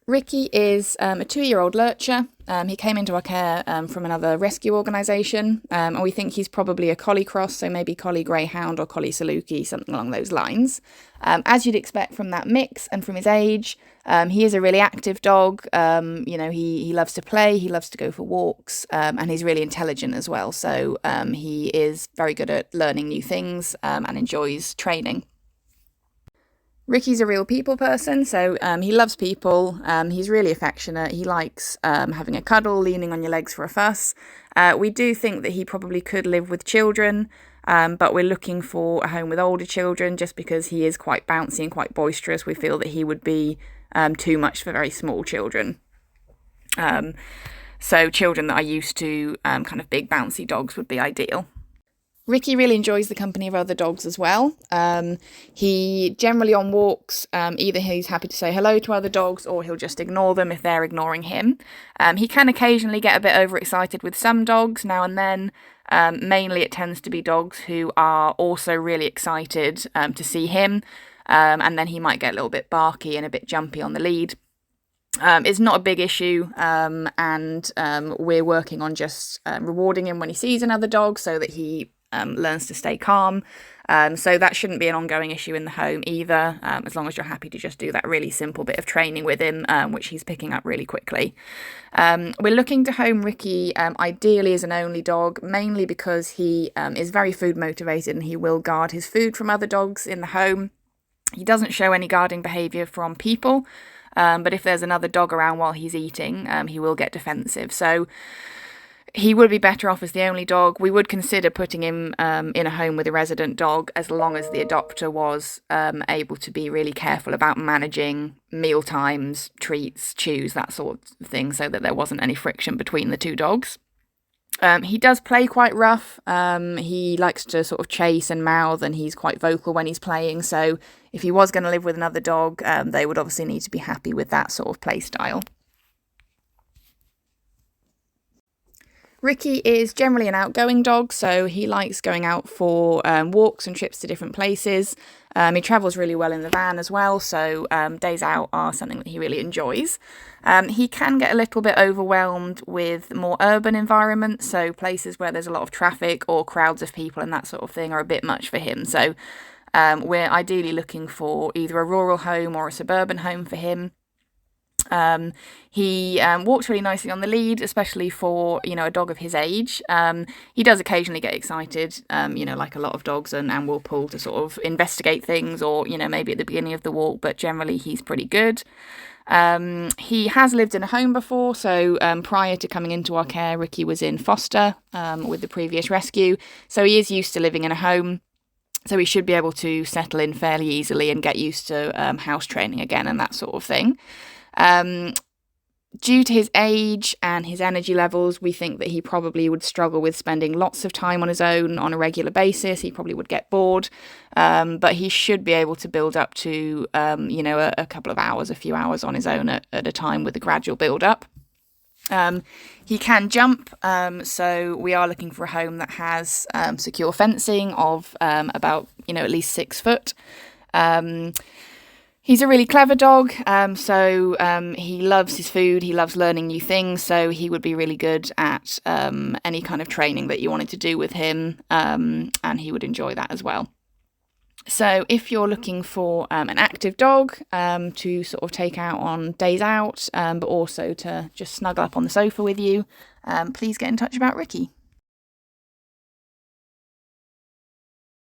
Ricky is a 2-year-old lurcher. He came into our care from another rescue organisation, and we think he's probably a collie cross, so maybe collie greyhound or collie saluki, something along those lines. As you'd expect from that mix and from his age, he is a really active dog. He loves to play, he loves to go for walks, and he's really intelligent as well. So he is very good at learning new things and enjoys training. Ricky's a real people person, so he loves people. He's really affectionate. He likes having a cuddle, leaning on your legs for a fuss. We do think that he probably could live with children, but we're looking for a home with older children just because he is quite bouncy and quite boisterous. We feel that he would be too much for very small children. So children that are used to kind of big bouncy dogs would be ideal. Ricky really enjoys the company of other dogs as well. He generally on walks, either he's happy to say hello to other dogs or he'll just ignore them if they're ignoring him. He can occasionally get a bit overexcited with some dogs now and then. Mainly it tends to be dogs who are also really excited to see him, and then he might get a little bit barky and a bit jumpy on the lead. It's not a big issue, and we're working on just rewarding him when he sees another dog so that he learns to stay calm. So that shouldn't be an ongoing issue in the home either, as long as you're happy to just do that really simple bit of training with him, which he's picking up really quickly. We're looking to home Ricky ideally as an only dog, mainly because he is very food motivated and he will guard his food from other dogs in the home. He doesn't show any guarding behaviour from people, but if there's another dog around while he's eating, he will get defensive. So he would be better off as the only dog. We would consider putting him in a home with a resident dog as long as the adopter was able to be really careful about managing meal times, treats, chews, that sort of thing, so that there wasn't any friction between the two dogs. He does play quite rough. He likes to sort of chase and mouth, and he's quite vocal when he's playing. So if he was going to live with another dog, they would obviously need to be happy with that sort of play style. Ricky is generally an outgoing dog, so he likes going out for walks and trips to different places. He travels really well in the van as well, so days out are something that he really enjoys. He can get a little bit overwhelmed with more urban environments, so places where there's a lot of traffic or crowds of people and that sort of thing are a bit much for him. So we're ideally looking for either a rural home or a suburban home for him. He walks really nicely on the lead, especially for, a dog of his age. He does occasionally get excited, like a lot of dogs, and will pull to sort of investigate things or, maybe at the beginning of the walk, but generally he's pretty good. He has lived in a home before, so prior to coming into our care, Ricky was in foster with the previous rescue, so he is used to living in a home. So he should be able to settle in fairly easily and get used to house training again and that sort of thing. Due to his age and his energy levels, we think that he probably would struggle with spending lots of time on his own on a regular basis. He probably would get bored, but he should be able to build up to, a couple of hours, a few hours on his own at a time with a gradual build up. He can jump, so we are looking for a home that has secure fencing of about, at least 6 foot. He's a really clever dog, so he loves his food, he loves learning new things, so he would be really good at any kind of training that you wanted to do with him, and he would enjoy that as well. So if you're looking for an active dog to sort of take out on days out, but also to just snuggle up on the sofa with you, please get in touch about Ricky.